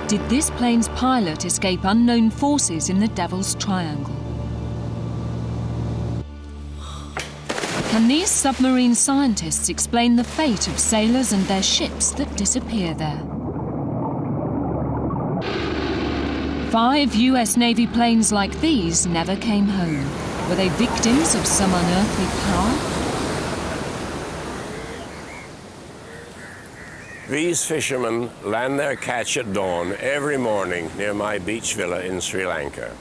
Did this plane's pilot escape unknown forces in the Devil's Triangle? Can these submarine scientists explain the fate of sailors and their ships that disappear there? 5 US Navy planes like these never came home. Were they victims of some unearthly power? These fishermen land their catch at dawn every morning near my beach villa in Sri Lanka.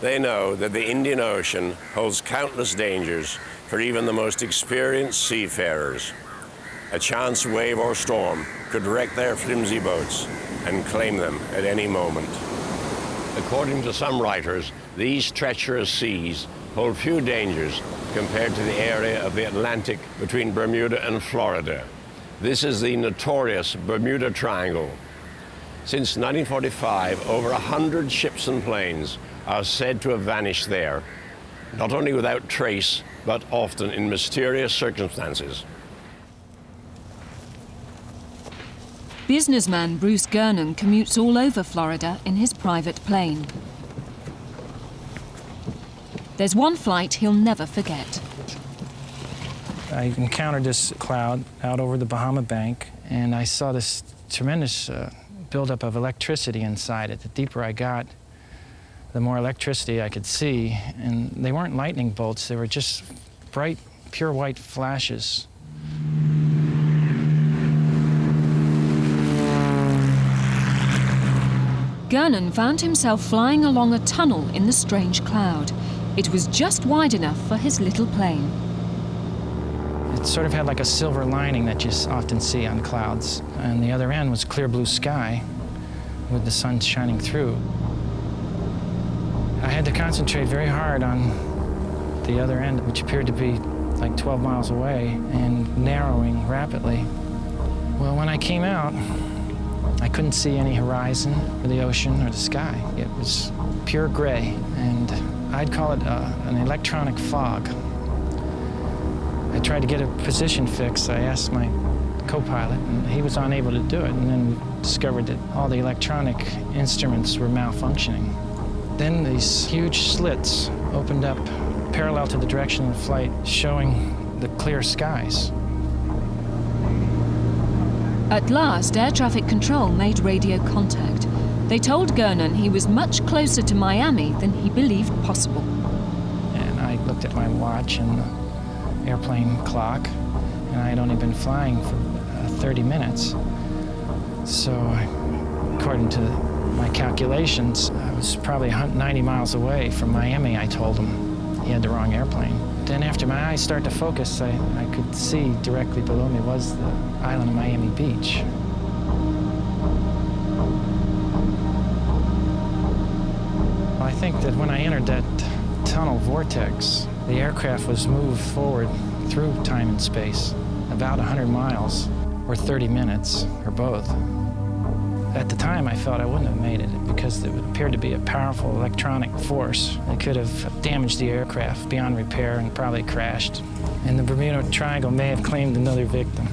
They know that the Indian Ocean holds countless dangers for even the most experienced seafarers. A chance wave or storm could wreck their flimsy boats and claim them at any moment. According to some writers, these treacherous seas hold few dangers compared to the area of the Atlantic between Bermuda and Florida. This is the notorious Bermuda Triangle. Since 1945, over 100 ships and planes are said to have vanished there, not only without trace, but often in mysterious circumstances. Businessman Bruce Gernon commutes all over Florida in his private plane. There's one flight he'll never forget. I encountered this cloud out over the Bahama Bank, and I saw this tremendous buildup of electricity inside it. The deeper I got, the more electricity I could see, and they weren't lightning bolts, they were just bright, pure white flashes. Gernon found himself flying along a tunnel in the strange cloud. It was just wide enough for his little plane. It sort of had like a silver lining that you often see on clouds, and the other end was clear blue sky with the sun shining through. I had to concentrate very hard on the other end, which appeared to be like 12 miles away and narrowing rapidly. Well, when I came out, I couldn't see any horizon or the ocean or the sky. It was pure gray, and I'd call it an electronic fog. I tried to get a position fix. I asked my co-pilot, and he was unable to do it, and then we discovered that all the electronic instruments were malfunctioning. Then these huge slits opened up parallel to the direction of the flight, showing the clear skies. At last, air traffic control made radio contact. They told Gernon he was much closer to Miami than he believed possible. And I looked at my watch and the airplane clock, and I had only been flying for 30 minutes. So according to my calculations, I was probably 90 miles away from Miami. I told him he had the wrong airplane. Then after my eyes started to focus, I could see directly below me was the island of Miami Beach. I think that when I entered that tunnel vortex, the aircraft was moved forward through time and space, about 100 miles, or 30 minutes, or both. At the time, I felt I wouldn't have made it because it appeared to be a powerful electronic force that could have damaged the aircraft beyond repair and probably crashed. And the Bermuda Triangle may have claimed another victim.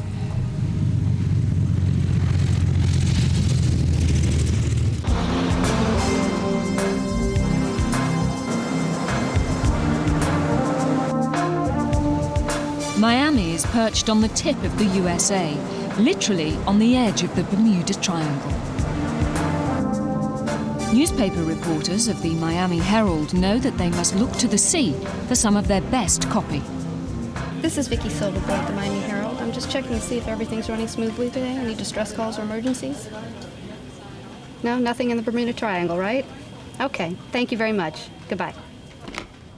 Miami is perched on the tip of the USA, literally on the edge of the Bermuda Triangle. Newspaper reporters of the Miami Herald know that they must look to the sea for some of their best copy. This is Vicki Silverberg at the Miami Herald. I'm just checking to see if everything's running smoothly today. Any distress calls or emergencies? No, nothing in the Bermuda Triangle, right? Okay, thank you very much. Goodbye.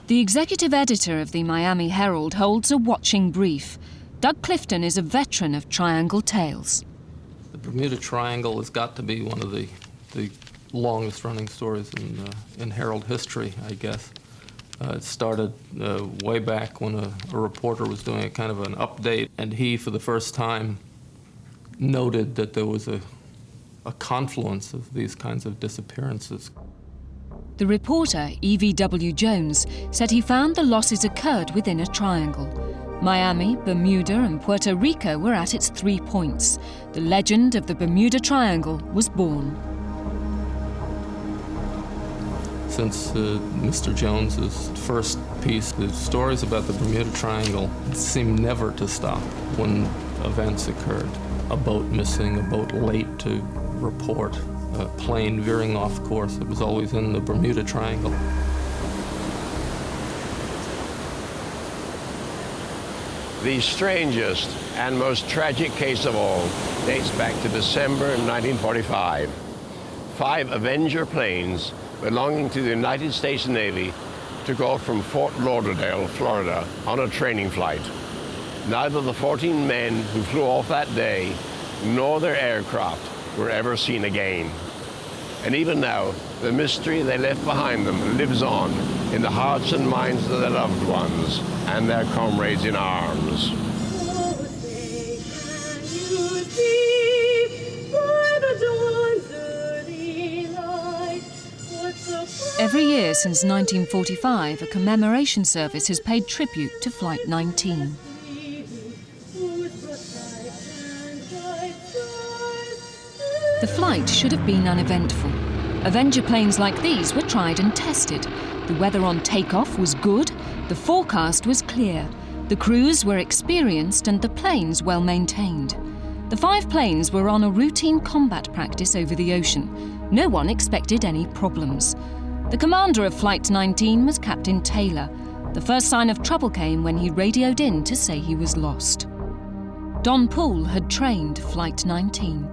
The executive editor of the Miami Herald holds a watching brief. Doug Clifton is a veteran of Triangle tales. The Bermuda Triangle has got to be one of the longest-running stories in Herald history, I guess. It started way back when a reporter was doing a kind of an update, and he, for the first time, noted that there was a confluence of these kinds of disappearances. The reporter, E.V.W. Jones, said he found the losses occurred within a triangle. Miami, Bermuda, and Puerto Rico were at its 3 points. The legend of the Bermuda Triangle was born. since Mr. Jones's first piece. The stories about the Bermuda Triangle seem never to stop when events occurred. A boat missing, a boat late to report, a plane veering off course. It was always in the Bermuda Triangle. The strangest and most tragic case of all dates back to December 1945. 5 Avenger planes belonging to the United States Navy took off from Fort Lauderdale, Florida, on a training flight. Neither the 14 men who flew off that day nor their aircraft were ever seen again. And even now, the mystery they left behind them lives on in the hearts and minds of their loved ones and their comrades in arms. Every year since 1945, a commemoration service has paid tribute to Flight 19. The flight should have been uneventful. Avenger planes like these were tried and tested. The weather on takeoff was good, the forecast was clear, the crews were experienced and the planes well maintained. The 5 planes were on a routine combat practice over the ocean. No one expected any problems. The commander of Flight 19 was Captain Taylor. The first sign of trouble came when he radioed in to say he was lost. Don Poole had trained Flight 19.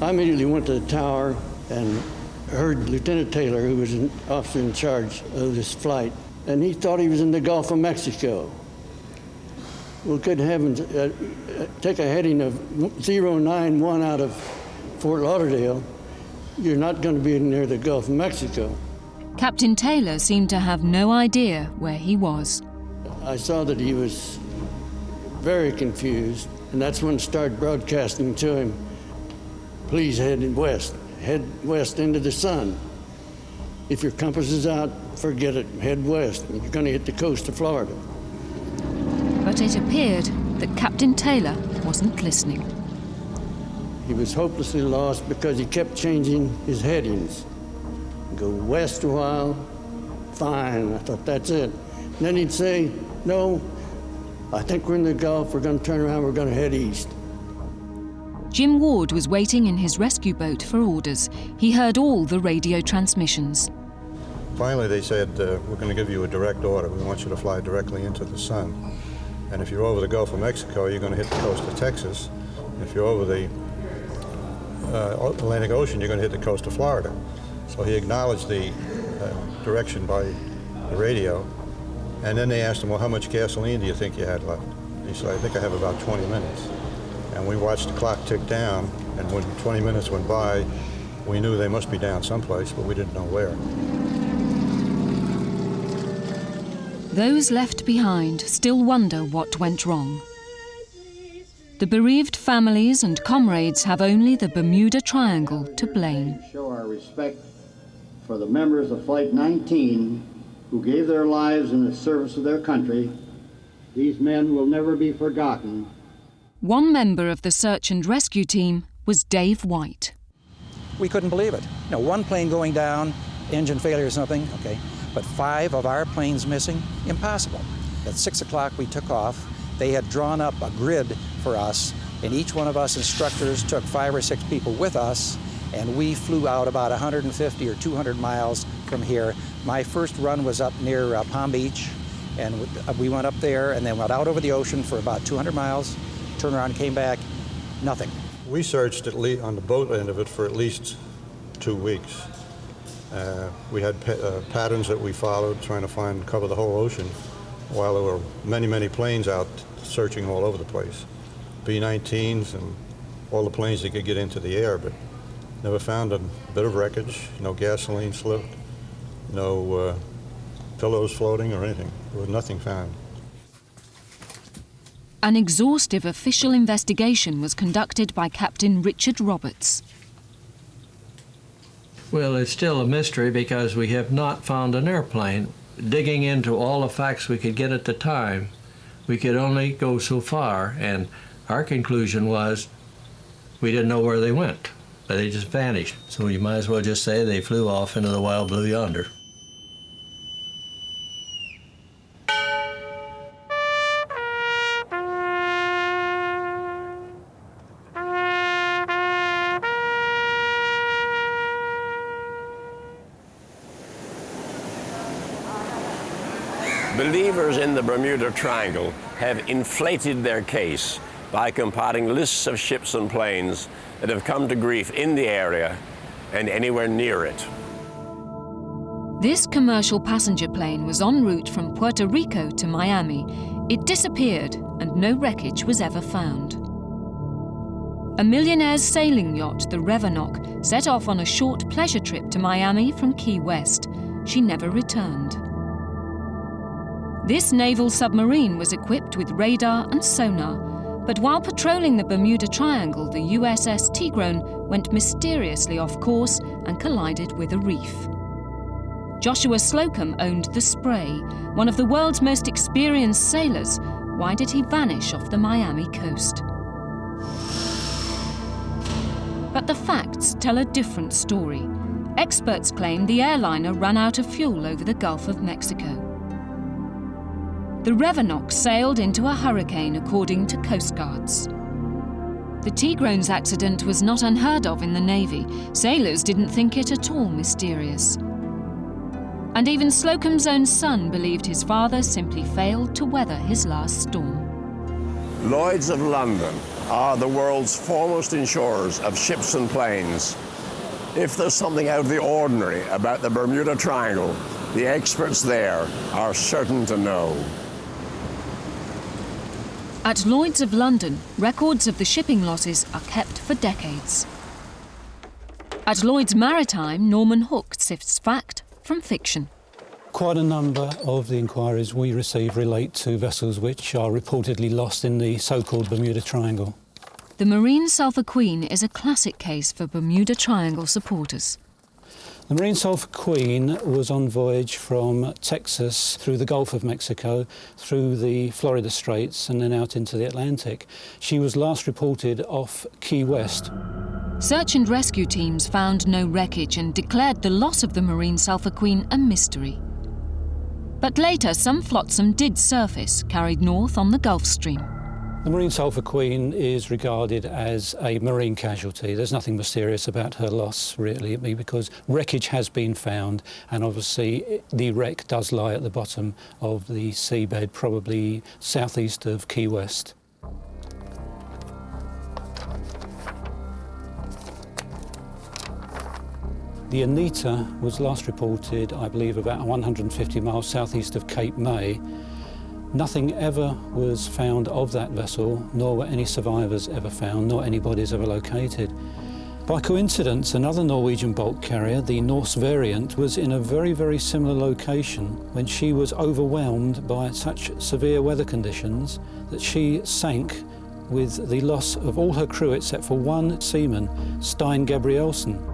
I immediately went to the tower and heard Lieutenant Taylor, who was an officer in charge of this flight, and he thought he was in the Gulf of Mexico. Well, good heavens, take a heading of 091 out of Fort Lauderdale, you're not going to be near the Gulf of Mexico. Captain Taylor seemed to have no idea where he was. I saw that he was very confused, and that's when I started broadcasting to him, please head west into the sun. If your compass is out, forget it, head west. You're going to hit the coast of Florida. But it appeared that Captain Taylor wasn't listening. He was hopelessly lost because he kept changing his headings. Go west a while, fine, I thought that's it. And then he'd say, no, I think we're in the Gulf, we're going to turn around, we're going to head east. Jim Ward was waiting in his rescue boat for orders. He heard all the radio transmissions. Finally, they said, we're going to give you a direct order. We want you to fly directly into the sun. And if you're over the Gulf of Mexico, you're going to hit the coast of Texas. If you're over the Atlantic Ocean, you're going to hit the coast of Florida. So he acknowledged the direction by the radio. And then they asked him, well, how much gasoline do you think you had left? He said, I think I have about 20 minutes. And we watched the clock tick down, and when 20 minutes went by, we knew they must be down someplace, but we didn't know where. Those left behind still wonder what went wrong. The bereaved families and comrades have only the Bermuda Triangle to blame. Show our respect for the members of Flight 19 who gave their lives in the service of their country. These men will never be forgotten. One member of the search and rescue team was Dave White. We couldn't believe it. You know, one plane going down, engine failure or something, okay, but 5 of our planes missing, impossible. At 6 o'clock we took off. They had drawn up a grid for us, and each one of us instructors took 5 or 6 people with us, and we flew out about 150 or 200 miles from here. My first run was up near Palm Beach, and we went up there and then went out over the ocean for about 200 miles, turned around and came back, nothing. We searched on the boat end of it for at least 2 weeks. We had patterns that we followed, trying to cover the whole ocean, while there were many, many planes out searching all over the place. B-19s and all the planes that could get into the air, but never found a bit of wreckage, no gasoline slipped, no pillows floating or anything. There was nothing found. An exhaustive official investigation was conducted by Captain Richard Roberts. Well, it's still a mystery because we have not found an airplane. Digging into all the facts we could get at the time, we could only go so far, and our conclusion was we didn't know where they went. but they just vanished. So you might as well just say they flew off into the wild blue yonder. Believers in the Bermuda Triangle have inflated their case by compiling lists of ships and planes that have come to grief in the area and anywhere near it. This commercial passenger plane was en route from Puerto Rico to Miami. It disappeared and no wreckage was ever found. A millionaire's sailing yacht, the Revenock, set off on a short pleasure trip to Miami from Key West. She never returned. This naval submarine was equipped with radar and sonar, but while patrolling the Bermuda Triangle, the USS Tigrone went mysteriously off course and collided with a reef. Joshua Slocum owned the Spray, one of the world's most experienced sailors. Why did he vanish off the Miami coast? But the facts tell a different story. Experts claim the airliner ran out of fuel over the Gulf of Mexico. The Revenock sailed into a hurricane, according to Coast Guards. The Tigrone's accident was not unheard of in the Navy. Sailors didn't think it at all mysterious. And even Slocum's own son believed his father simply failed to weather his last storm. Lloyd's of London are the world's foremost insurers of ships and planes. If there's something out of the ordinary about the Bermuda Triangle, the experts there are certain to know. At Lloyd's of London, records of the shipping losses are kept for decades. At Lloyd's Maritime, Norman Hook sifts fact from fiction. Quite a number of the inquiries we receive relate to vessels which are reportedly lost in the so-called Bermuda Triangle. The Marine Sulfur Queen is a classic case for Bermuda Triangle supporters. The Marine Sulfur Queen was on voyage from Texas through the Gulf of Mexico, through the Florida Straits and then out into the Atlantic. She was last reported off Key West. Search and rescue teams found no wreckage and declared the loss of the Marine Sulfur Queen a mystery. But later, some flotsam did surface, carried north on the Gulf Stream. The Marine Sulfur Queen is regarded as a marine casualty. There's nothing mysterious about her loss, really, because wreckage has been found, and obviously the wreck does lie at the bottom of the seabed, probably southeast of Key West. The Anita was last reported, I believe, about 150 miles southeast of Cape May. Nothing ever was found of that vessel, nor were any survivors ever found, nor any bodies ever located. By coincidence, another Norwegian bulk carrier, the Norse Variant, was in a very, very similar location when she was overwhelmed by such severe weather conditions that she sank with the loss of all her crew except for one seaman, Stein Gabrielsen.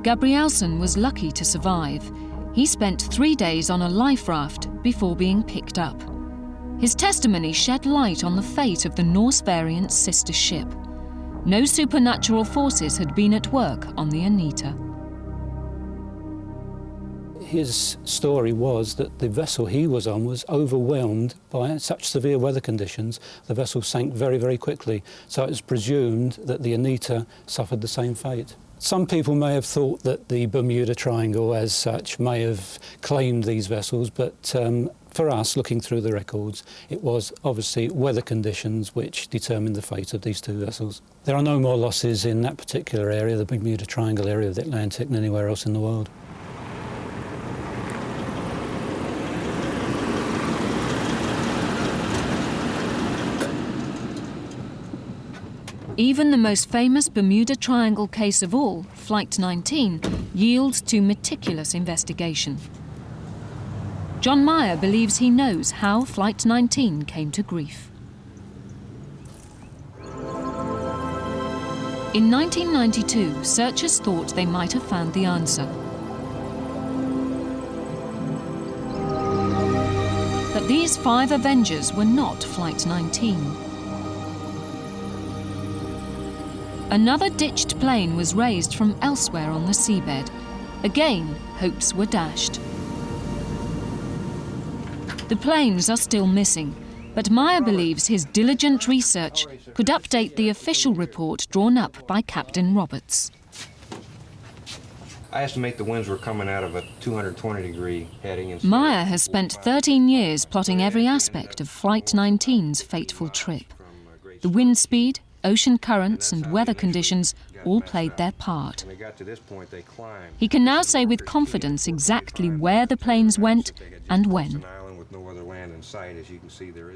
Gabrielsen was lucky to survive. He spent 3 days on a life raft before being picked up. His testimony shed light on the fate of the Norse Variant's sister ship. No supernatural forces had been at work on the Anita. His story was that the vessel he was on was overwhelmed by such severe weather conditions, the vessel sank very, very quickly. So it was presumed that the Anita suffered the same fate. Some people may have thought that the Bermuda Triangle as such may have claimed these vessels, but for us, looking through the records, it was obviously weather conditions which determined the fate of these two vessels. There are no more losses in that particular area, the Bermuda Triangle area of the Atlantic, than anywhere else in the world. Even the most famous Bermuda Triangle case of all, Flight 19, yields to meticulous investigation. John Meyer believes he knows how Flight 19 came to grief. In 1992, searchers thought they might have found the answer. But these 5 Avengers were not Flight 19. Another ditched plane was raised from elsewhere on the seabed. Again, hopes were dashed. The planes are still missing, but Mciver believes his diligent research could update the official report drawn up by Captain Roberts. I estimate the winds were coming out of a 220-degree heading. Mciver has spent 13 years plotting every aspect of Flight 19's fateful trip. The wind speed, ocean currents and weather conditions all played their part. He can now say with confidence exactly where the planes went and when.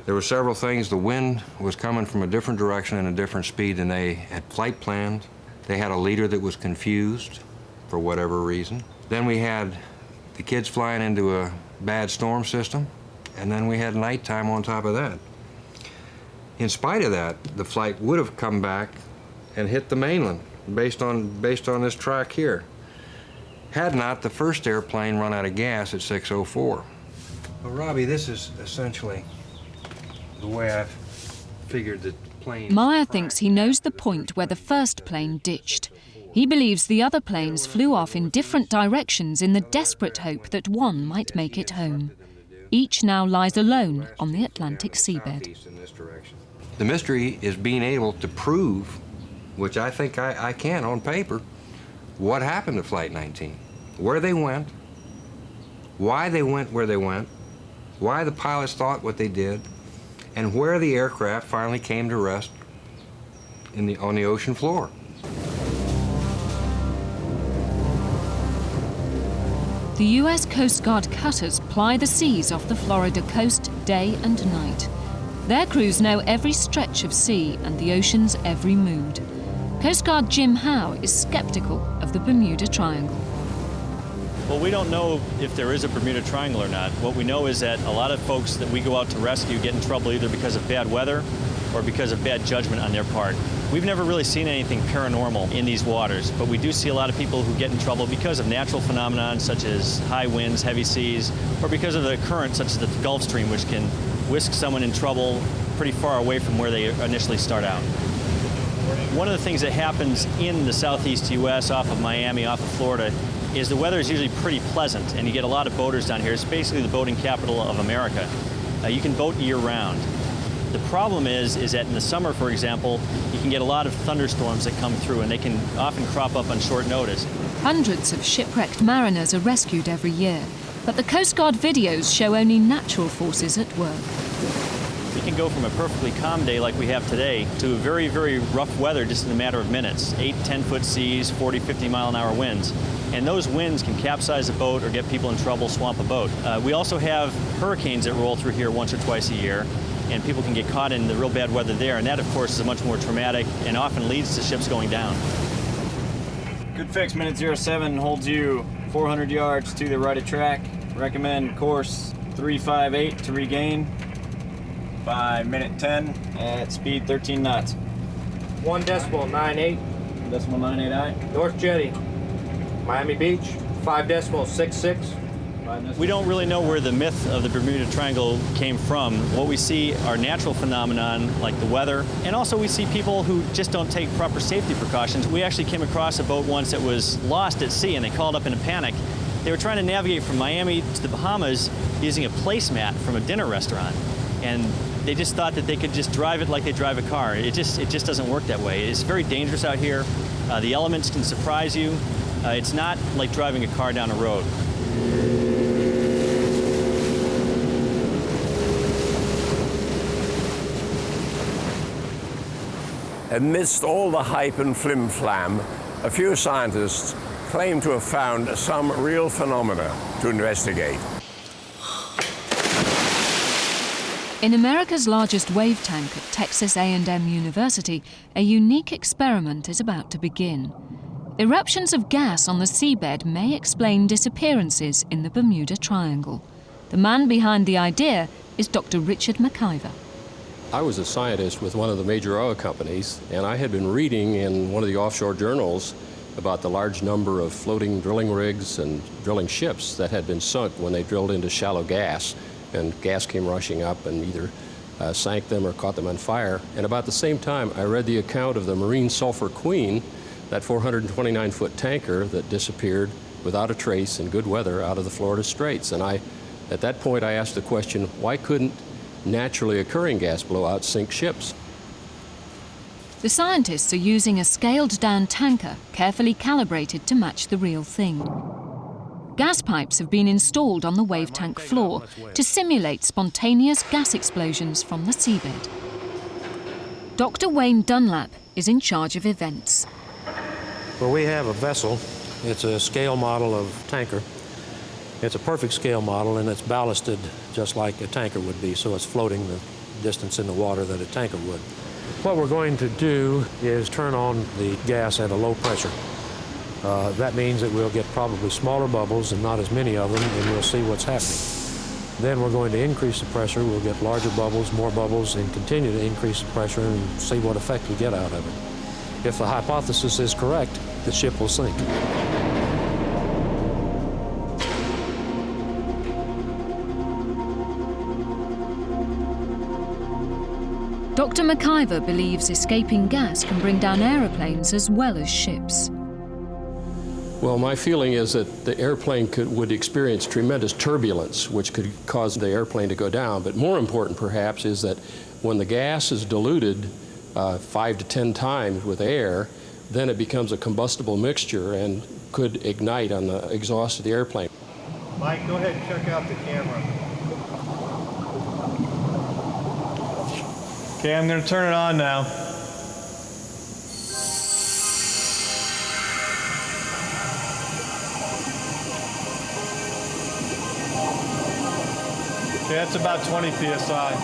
There were several things. The wind was coming from a different direction and a different speed than they had flight planned. They had a leader that was confused for whatever reason. Then we had the kids flying into a bad storm system, and then we had nighttime on top of that. In spite of that, the flight would have come back and hit the mainland based on this track here, had not the first airplane run out of gas at 6:04. Well, Robbie, this is essentially the way I've figured that planes... Mciver thinks he knows the point where the first plane ditched. He believes the other planes flew off in different directions in the desperate hope that one might make it home. Each now lies alone on the Atlantic seabed. The mystery is being able to prove, which I think I can on paper, what happened to Flight 19, where they went, why they went where they went, why the pilots thought what they did, and where the aircraft finally came to rest on the ocean floor. The US Coast Guard cutters ply the seas off the Florida coast day and night. Their crews know every stretch of sea and the ocean's every mood. Coast Guard Jim Howe is skeptical of the Bermuda Triangle. Well, we don't know if there is a Bermuda Triangle or not. What we know is that a lot of folks that we go out to rescue get in trouble either because of bad weather or because of bad judgment on their part. We've never really seen anything paranormal in these waters, but we do see a lot of people who get in trouble because of natural phenomena such as high winds, heavy seas, or because of the current such as the Gulf Stream, which can whisk someone in trouble pretty far away from where they initially start out. One of the things that happens in the southeast U.S. off of Miami, off of Florida, is the weather is usually pretty pleasant, and you get a lot of boaters down here. It's basically the boating capital of America. You can boat year-round. The problem is that in the summer, for example, you can get a lot of thunderstorms that come through, and they can often crop up on short notice. Hundreds of shipwrecked mariners are rescued every year, but the Coast Guard videos show only natural forces at work. We can go from a perfectly calm day like we have today to very, very rough weather just in a matter of minutes. 8, 10-foot seas, 40, 50-mile-an-hour winds. And those winds can capsize a boat or get people in trouble, swamp a boat. We also have hurricanes that roll through here once or twice a year, and people can get caught in the real bad weather there. And that, of course, is much more traumatic and often leads to ships going down. Good fix, minute 07 holds you 400 yards to the right of track. Recommend course 358 to regain by minute 10 at speed 13 knots. 1 decimal 98. Decimal 98I. North Jetty, Miami Beach, 5 decimal 66. We don't really know where the myth of the Bermuda Triangle came from. What we see are natural phenomenon like the weather, and also we see people who just don't take proper safety precautions. We actually came across a boat once that was lost at sea, and they called up in a panic. They were trying to navigate from Miami to the Bahamas using a placemat from a dinner restaurant, and they just thought that they could just drive it like they drive a car. It just doesn't work that way. It's very dangerous out here. The elements can surprise you. It's not like driving a car down a road. Amidst all the hype and flim-flam, a few scientists claim to have found some real phenomena to investigate. In America's largest wave tank at Texas A&M University, a unique experiment is about to begin. Eruptions of gas on the seabed may explain disappearances in the Bermuda Triangle. The man behind the idea is Dr. Richard Mciver. I was a scientist with one of the major oil companies, and I had been reading in one of the offshore journals about the large number of floating drilling rigs and drilling ships that had been sunk when they drilled into shallow gas, and gas came rushing up and either sank them or caught them on fire. And about the same time, I read the account of the Marine Sulfur Queen, that 429-foot tanker that disappeared without a trace in good weather out of the Florida Straits. And at that point, I asked the question, why couldn't naturally occurring gas blowouts sink ships? The scientists are using a scaled-down tanker carefully calibrated to match the real thing. Gas pipes have been installed on the wave tank floor to simulate spontaneous gas explosions from the seabed. Dr. Wayne Dunlap is in charge of events. Well, we have a vessel. It's a scale model of tanker. It's a perfect scale model, and it's ballasted just like a tanker would be, so it's floating the distance in the water that a tanker would. What we're going to do is turn on the gas at a low pressure. That means that we'll get probably smaller bubbles and not as many of them, and we'll see what's happening. Then we're going to increase the pressure. We'll get larger bubbles, more bubbles, and continue to increase the pressure and see what effect we get out of it. If the hypothesis is correct, the ship will sink. Dr. Mciver believes escaping gas can bring down aeroplanes as well as ships. Well, my feeling is that the airplane would experience tremendous turbulence, which could cause the airplane to go down. But more important, perhaps, is that when the gas is diluted 5 to 10 times with air, then it becomes a combustible mixture and could ignite on the exhaust of the airplane. Mike, go ahead and check out the camera. Okay, I'm going to turn it on now. Okay, that's about 20 psi.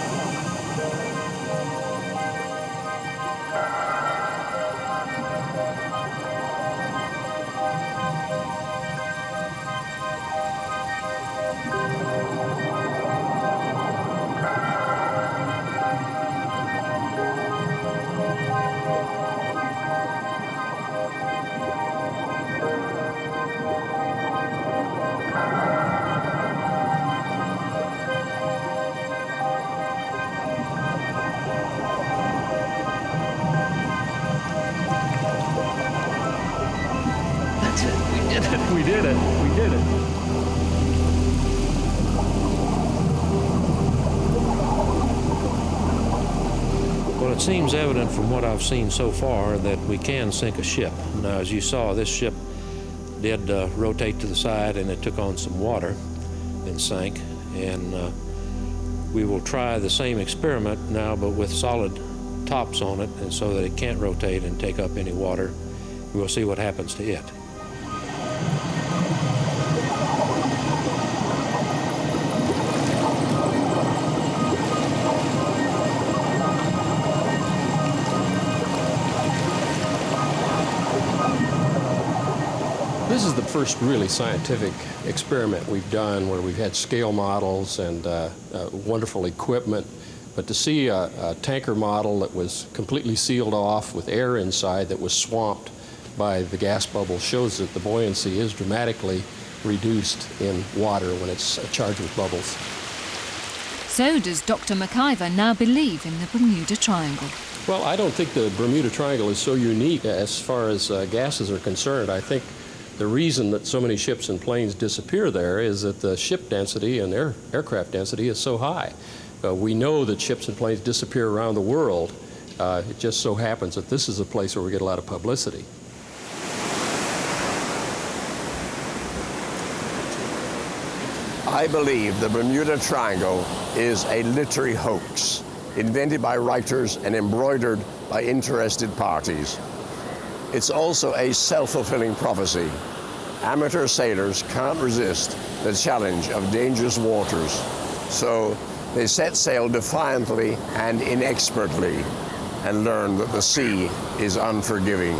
We did it. We did it. Well, it seems evident from what I've seen so far that we can sink a ship. Now, as you saw, this ship did rotate to the side, and it took on some water and sank. And we will try the same experiment now, but with solid tops on it, and so that it can't rotate and take up any water. We'll see what happens to it. This is the first really scientific experiment we've done where we've had scale models and wonderful equipment. But to see a tanker model that was completely sealed off with air inside that was swamped by the gas bubble shows that the buoyancy is dramatically reduced in water when it's charged with bubbles. So does Dr. Mciver now believe in the Bermuda Triangle? Well, I don't think the Bermuda Triangle is so unique as far as gases are concerned. I think the reason that so many ships and planes disappear there is that the ship density and aircraft density is so high. We know that ships and planes disappear around the world. It just so happens that this is a place where we get a lot of publicity. I believe the Bermuda Triangle is a literary hoax, invented by writers and embroidered by interested parties. It's also a self-fulfilling prophecy. Amateur sailors can't resist the challenge of dangerous waters, so they set sail defiantly and inexpertly and learn that the sea is unforgiving.